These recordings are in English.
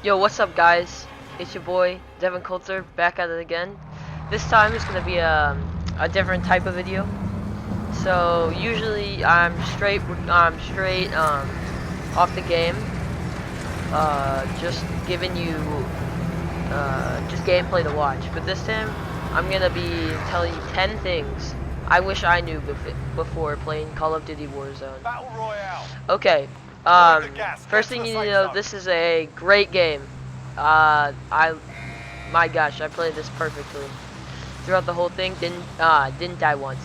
Yo, what's up, guys? It's your boy Devin Coulter back at it again. This time it's gonna be a different type of video. So usually I'm straight off the game, just giving you just gameplay to watch. But this time I'm gonna be telling you 10 things I wish I knew before playing Call of Duty Warzone. Battle Royale. Okay. First thing you need to know, this is a great game. My gosh, I played this perfectly throughout the whole thing. Didn't die once.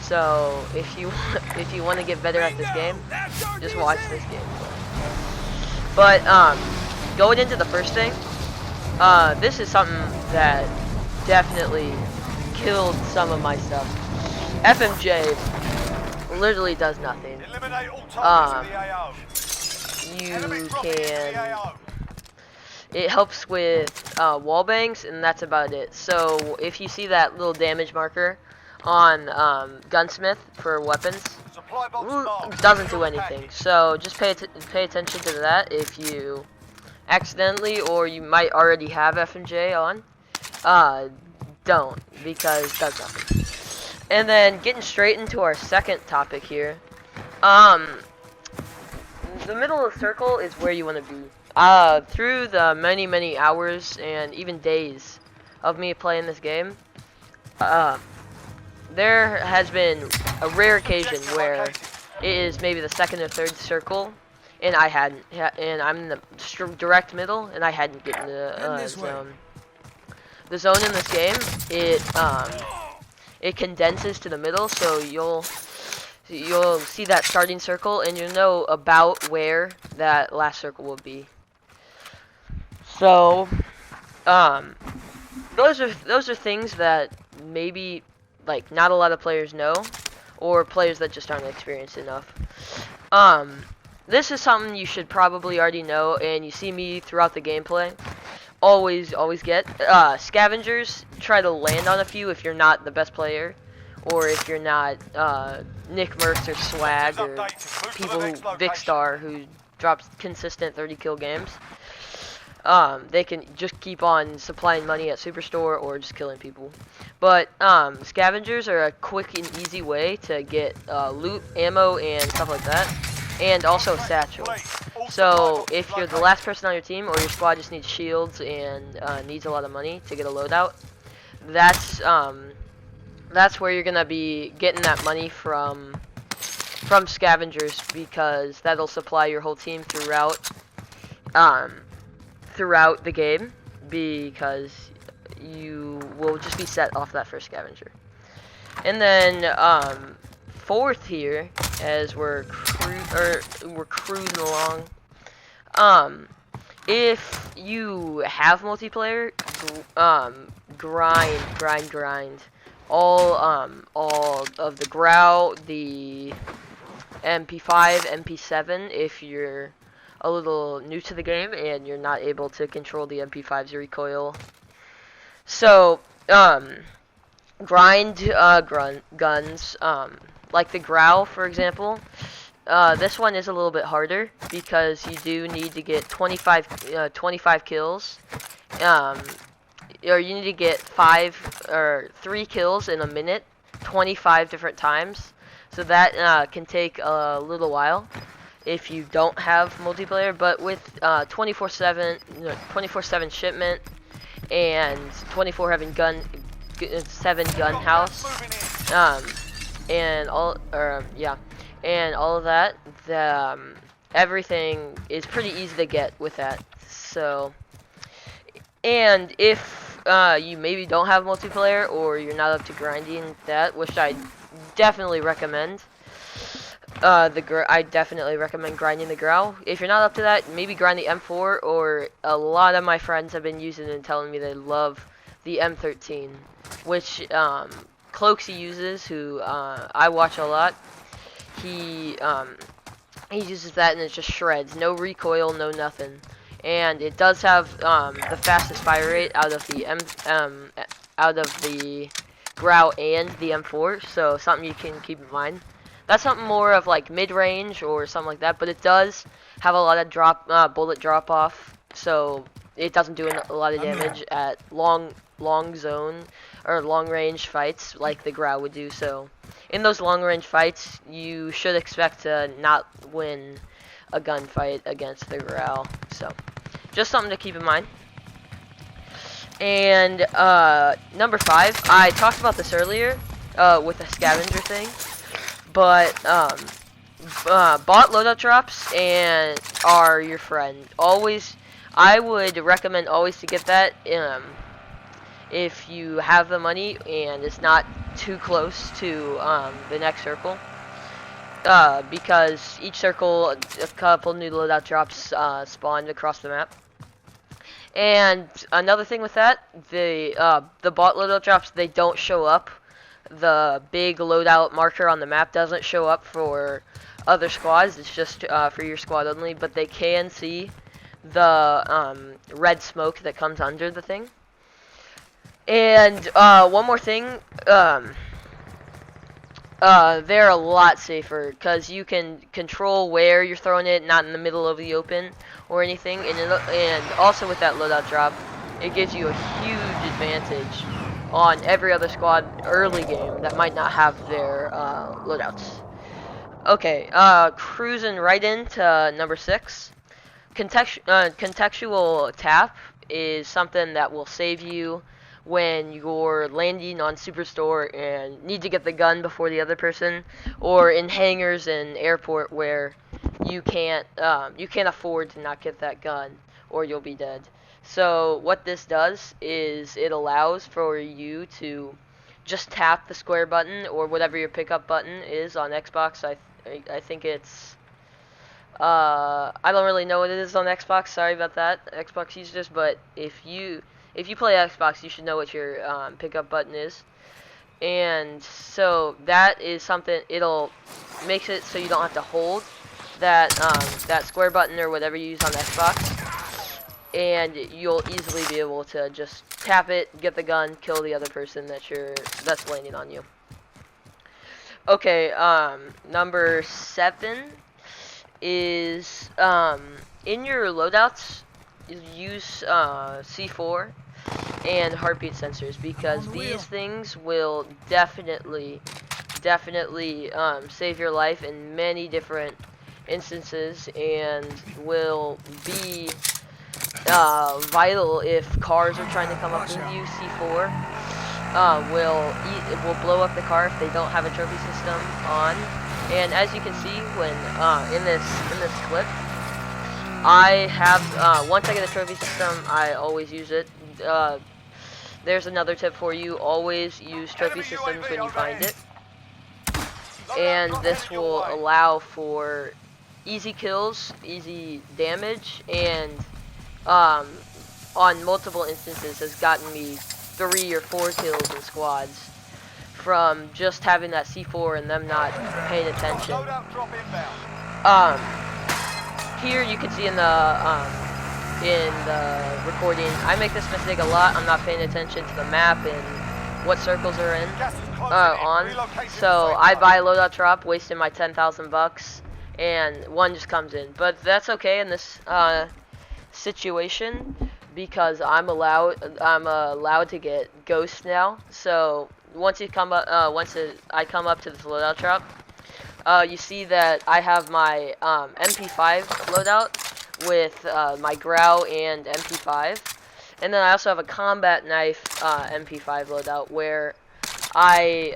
So if you want to get better at this game, just watch this game. But going into the first thing, this is something that definitely killed some of my stuff. FMJ literally does nothing. Eliminate all targets in the AO. You can. It helps with wall bangs, and that's about it. So if you see that little damage marker on gunsmith for weapons, doesn't do anything. So just pay attention to that if you accidentally, or you might already have FMJ on. Don't, because it does nothing. And then getting straight into our second topic here. The middle of the circle is where you want to be. Through the many hours and even days of me playing this game, there has been a rare occasion where it is maybe the second or third circle, and I hadn't, and I'm in the direct middle, and I hadn't gotten the zone. The zone in this game, it condenses to the middle, so you'll see that starting circle, and you'll know about where that last circle will be. So, those are things that maybe like not a lot of players know, or players that just aren't experienced enough. This is something you should probably already know, and you see me throughout the gameplay. Always get scavengers. Try to land on a few if you're not the best player, or if you're not Nick Merckx or Swag or people who Vicstar who drops consistent 30 kill games. They can just keep on supplying money at Superstore or just killing people. But scavengers are a quick and easy way to get loot, ammo, and stuff like that, and also a satchel. So if you're the last person on your team, or your squad just needs shields and needs a lot of money to get a loadout, that's where you're gonna be getting that money from scavengers, because that'll supply your whole team throughout the game, because you will just be set off that first scavenger. And then fourth here, as we're cruising along, if you have multiplayer, grind all of the Grau, the MP5, MP7 if you're a little new to the game and you're not able to control the MP5's recoil. So grind guns, like the Grau, for example. This one is a little bit harder because you do need to get 25 kills, or you need to get 3 kills in a minute, 25 different times. So that can take a little while if you don't have multiplayer. But with 24/7 shipment and 24/7 gun house, and all of that, everything is pretty easy to get with that. So, and if you maybe don't have multiplayer, or you're not up to grinding that, which I definitely recommend, I definitely recommend grinding the Grau. If you're not up to that, maybe grind the M4, or a lot of my friends have been using it and telling me they love the M13, which Cloaksy uses, who I watch a lot. He uses that, and it just shreds, no recoil, no nothing, and it does have the fastest fire rate out of the Grau and the M4, so something you can keep in mind. That's something more of like mid-range or something like that, but it does have a lot of bullet drop-off so it doesn't do a lot of damage at long zone or long range fights like the Grau would do. So in those long range fights, you should expect to not win a gunfight against the Grau. So just something to keep in mind. And number 5, I talked about this earlier with the scavenger thing, but bot loadout drops and are your friend. Always, I would recommend always to get that if you have the money and it's not too close to the next circle. Because each circle, a couple new loadout drops spawned across the map. And another thing with that, the bot loadout drops, they don't show up. The big loadout marker on the map doesn't show up for other squads. It's just for your squad only. But they can see the red smoke that comes under the thing. And one more thing, they're a lot safer because you can control where you're throwing it, not in the middle of the open or anything. And also with that loadout drop, it gives you a huge advantage on every other squad early game that might not have their loadouts. Okay, cruising right into number 6. Contextual tap is something that will save you when you're landing on Superstore and need to get the gun before the other person, or in hangars and airport where you can't afford to not get that gun or you'll be dead. So what this does is it allows for you to just tap the square button or whatever your pickup button is on Xbox. I think it's I don't really know what it is on Xbox. Sorry about that, Xbox users. But if you play Xbox, you should know what your pickup button is. And so that is something. It'll makes it so you don't have to hold that that square button or whatever you use on Xbox, and you'll easily be able to just tap it, get the gun, kill the other person that's landing on you. Okay, number 7 is in your loadouts, use C4 and heartbeat sensors, because these things will definitely save your life in many different instances and will be vital if cars are trying to come up with you. C4 will blow up the car if they don't have a trophy system on. And as you can see, when in this clip, I have once I get a trophy system, I always use it. There's another tip for you: always use trophy systems when you find it, and this will allow for easy kills, easy damage, and on multiple instances has gotten me 3 or 4 kills in squads from just having that C4 and them not paying attention. Here you can see in the recording, I make this mistake a lot. I'm not paying attention to the map and what circles are in so I buy a loadout drop, wasting my 10,000 bucks, and one just comes in. But that's okay in this situation, because I'm allowed to get ghost now. So once I come up to this loadout drop, you see that I have my MP5 loadout with my Grau and MP5, and then I also have a combat knife MP5 loadout where I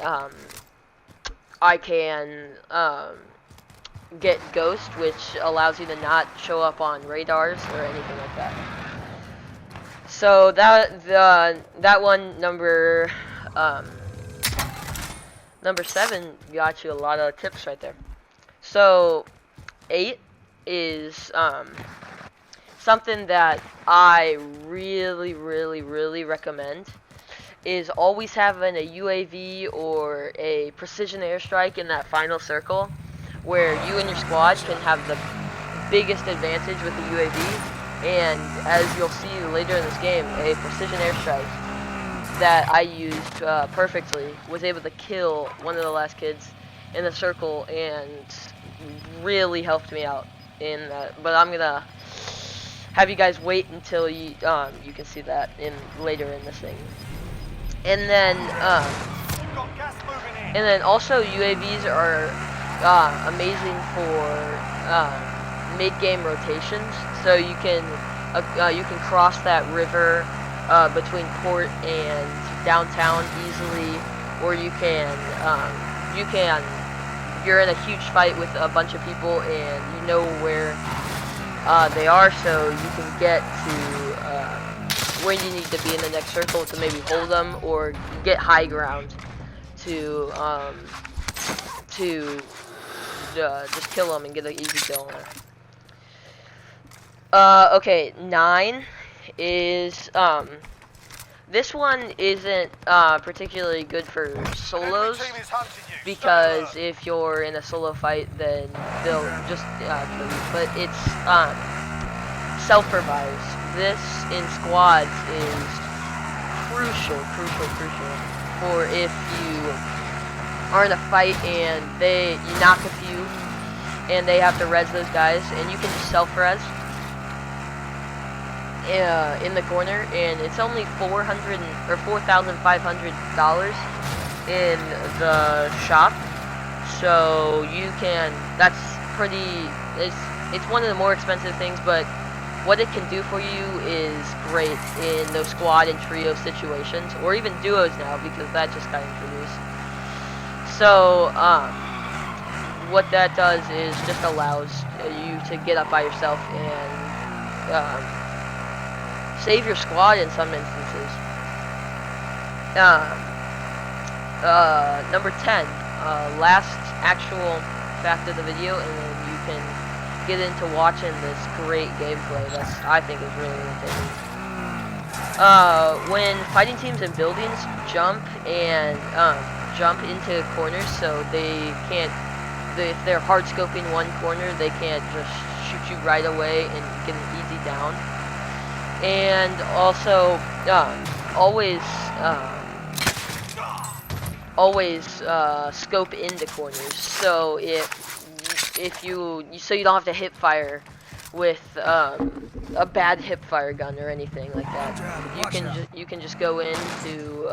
can get ghost, which allows you to not show up on radars or anything like that. So that one, number 7, got you a lot of tips right there. So 8 is something that I really recommend, is always having a UAV or a precision airstrike in that final circle, where you and your squad can have the biggest advantage with the UAV. And as you'll see later in this game, a precision airstrike that I used perfectly was able to kill one of the last kids in the circle and really helped me out in that. But I'm gonna have you guys wait until you can see that later in this thing. And then Got gas moving in. and then also UAVs are amazing for mid-game rotations. So you can cross that river between port and downtown easily, or you're in a huge fight with a bunch of people and you know where they are, so you can get to where you need to be in the next circle to maybe hold them or get high ground to just kill them and get an easy kill on her. Okay, 9 is this one isn't particularly good for solos, Enemy team is hunting you. because Stay if you're in a solo fight, then they'll just kill you. But it's self-revives. This in squads is crucial for if you are in a fight and you knock a few and they have to res those guys, and you can just self-res in the corner, and it's only $4,500 in the shop. So you can, that's pretty, it's one of the more expensive things, but what it can do for you is great in those squad and trio situations, or even duos now, because that just got introduced. So what that does is just allows you to get up by yourself and save your squad in some instances. Number 10, last actual fact of the video, and then you can get into watching this great gameplay that I think is really entertaining. When fighting teams in buildings jump into corners, so they can't, if they're hard scoping one corner, they can't just shoot you right away and get an easy down. And also, always scope into corners. So if you don't have to hip fire with a bad hip fire gun or anything like that. You can just go into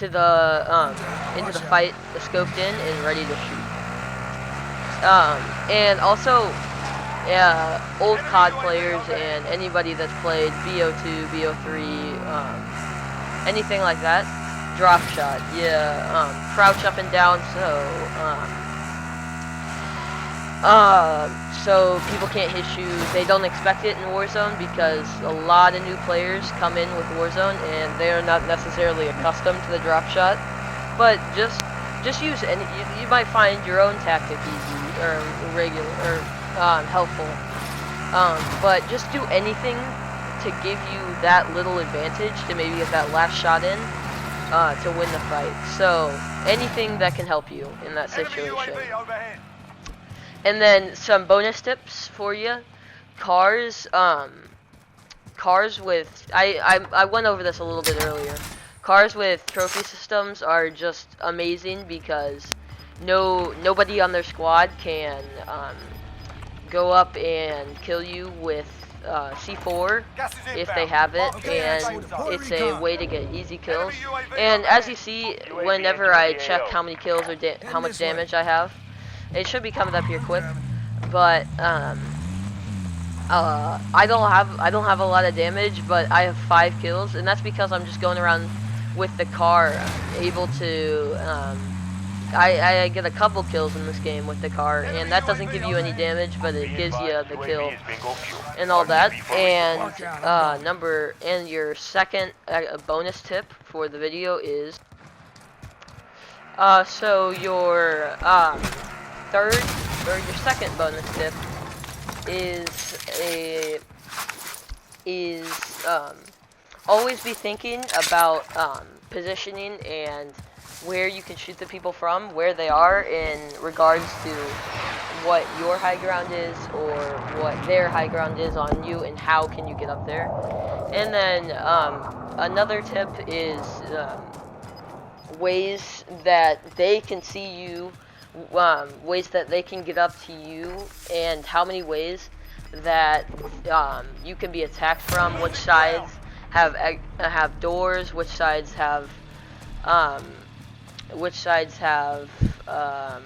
the fight scoped in and ready to shoot. And also, old COD players and anybody that's played BO2, BO3, anything like that, drop shot, crouch up and down, so people can't hit you. They don't expect it in Warzone because a lot of new players come in with Warzone and they are not necessarily accustomed to the drop shot. But just use any. You might find your own tactic easy or regular or helpful. But just do anything to give you that little advantage to maybe get that last shot in to win the fight. So anything that can help you in that situation. And then some bonus tips for you. Cars with I went over this a little bit earlier. Cars with trophy systems are just amazing because nobody on their squad can go up and kill you with C4 if they have it, and it's a way to get easy kills. And as you see, whenever I check how many kills or how much damage I have, it should be coming up here quick, but I don't have a lot of damage, but I have 5 kills, and that's because I'm just going around with the car, able to I get a couple kills in this game with the car, and that doesn't give you any damage, but it gives you the kill and all that. And your second bonus tip for the video is so your your second bonus tip is always be thinking about positioning and where you can shoot the people from, where they are in regards to what your high ground is or what their high ground is on you, and how can you get up there. And then another tip is ways that they can see you, ways that they can get up to you, and how many ways that you can be attacked from, which sides have doors, which sides have um, um,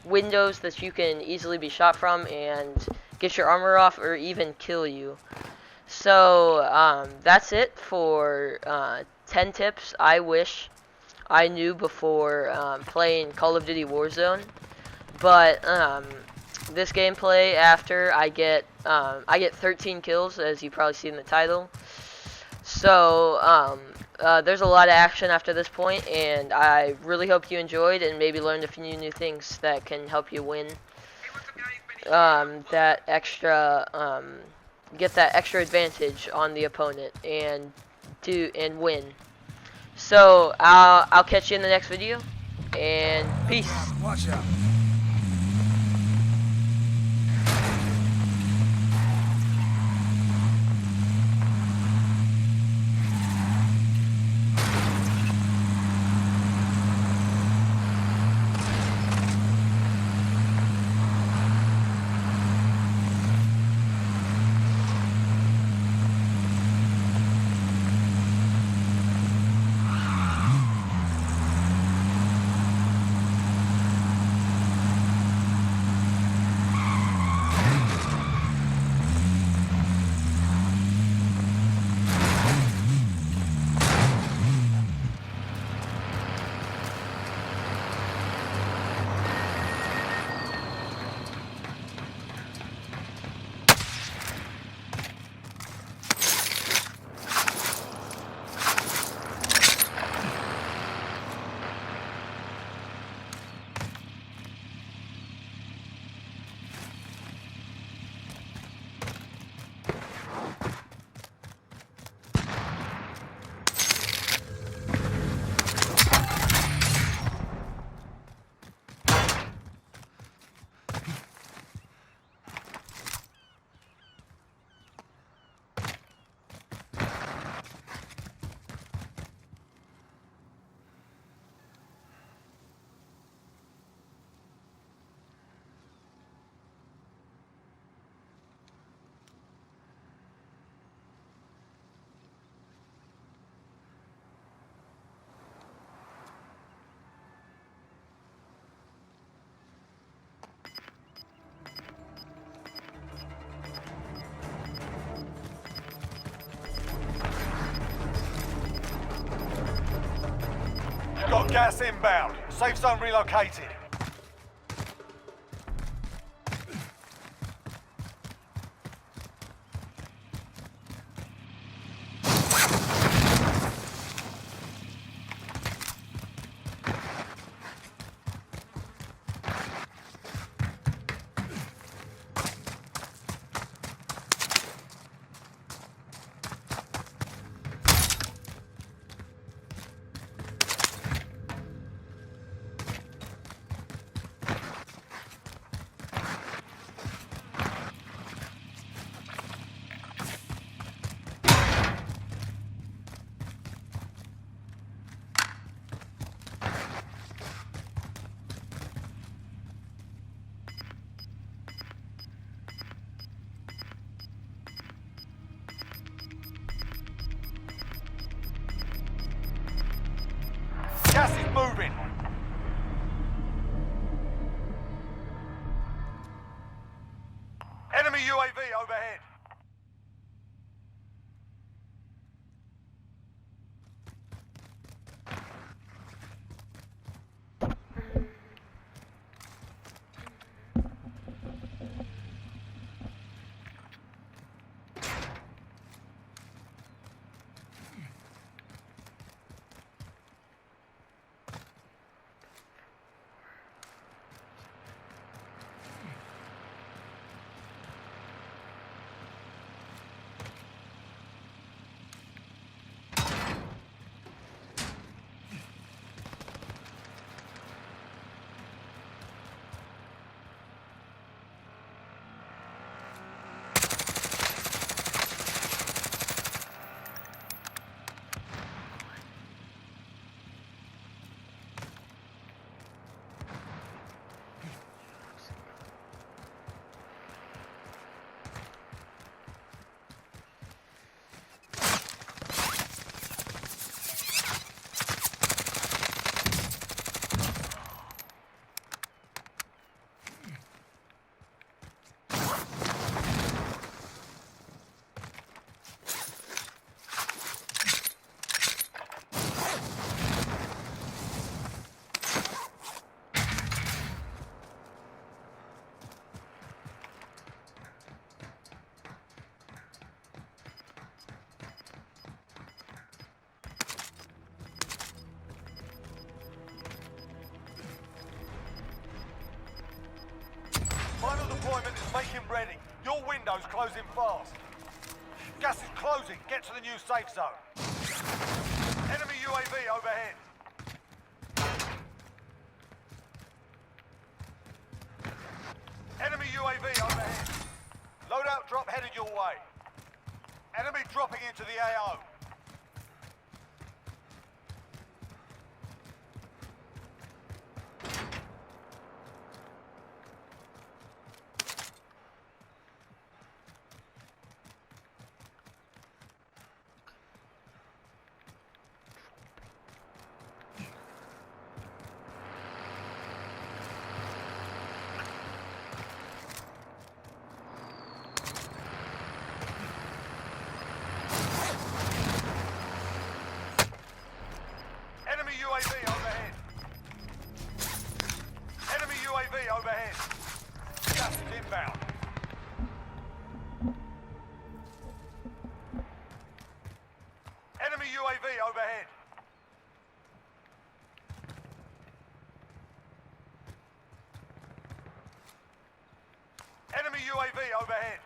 windows that you can easily be shot from and get your armor off or even kill you. So that's it for 10 tips I wish I knew before playing Call of Duty Warzone. But this gameplay, after I get 13 kills, as you probably see in the title. So there's a lot of action after this point, and I really hope you enjoyed and maybe learned a few new things that can help you win that extra get that extra advantage on the opponent and win. So I'll catch you in the next video, and peace. Watch out. Got gas inbound. Safe zone relocated. Gas is moving. Enemy UAV overhead. redeployment is making ready. Your window's closing fast. Gas is closing. Get to the new safe zone. Enemy UAV overhead. Enemy UAV overhead. Loadout drop headed your way. Enemy dropping into the AO. Enemy UAV overhead. Enemy UAV overhead. Gas is inbound. Enemy UAV overhead. Enemy UAV overhead.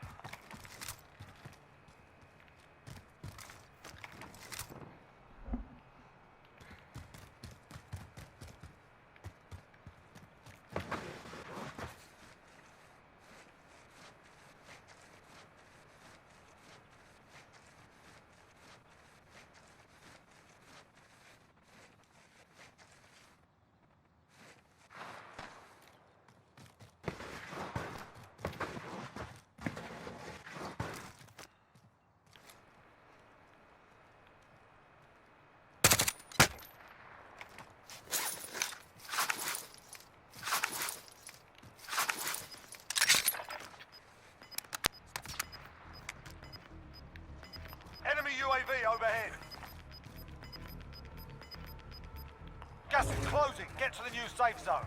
Enemy UAV overhead. Gas is closing. Get to the new safe zone.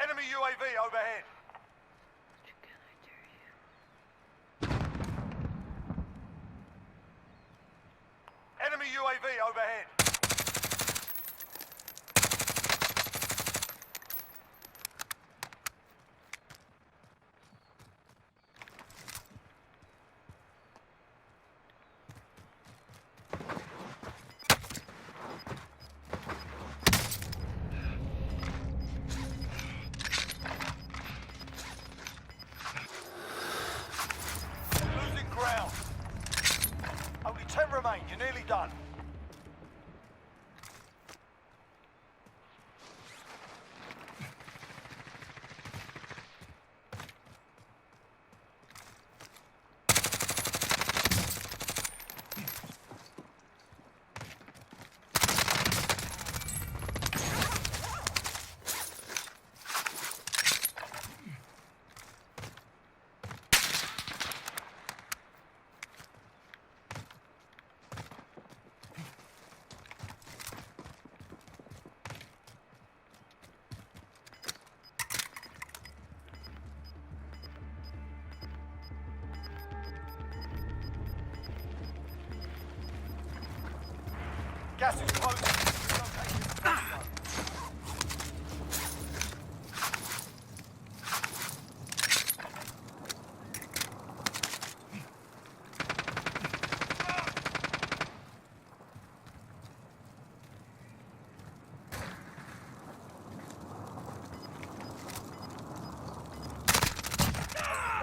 Enemy UAV overhead. Enemy UAV overhead. Losing ground. Only 10 remain. You're nearly done. Gas is closing.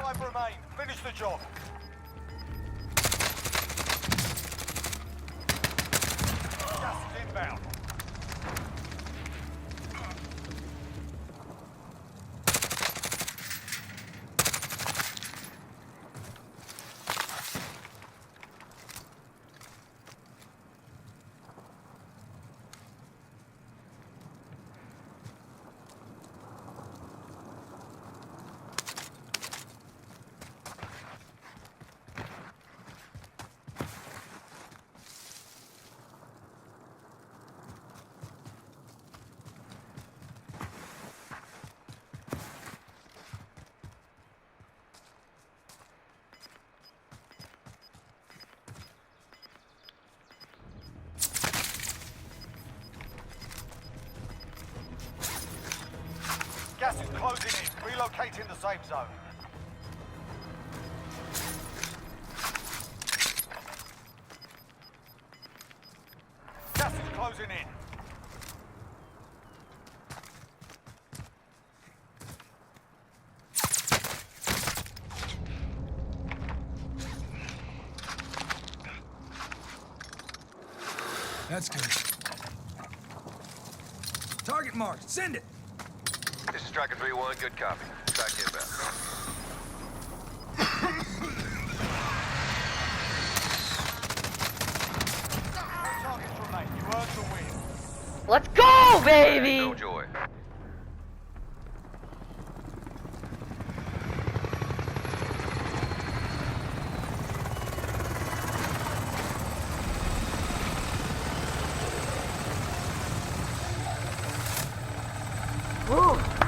Five remain. Finish the job. Gas is inbound. Gas is closing in. Relocating the safe zone. Gas is closing in. That's good. Target marked. Send it. This is Striker 3-1. Good copy. Track inbound. Targets remain. You earned the win. Let's go, baby! No joy. Woo.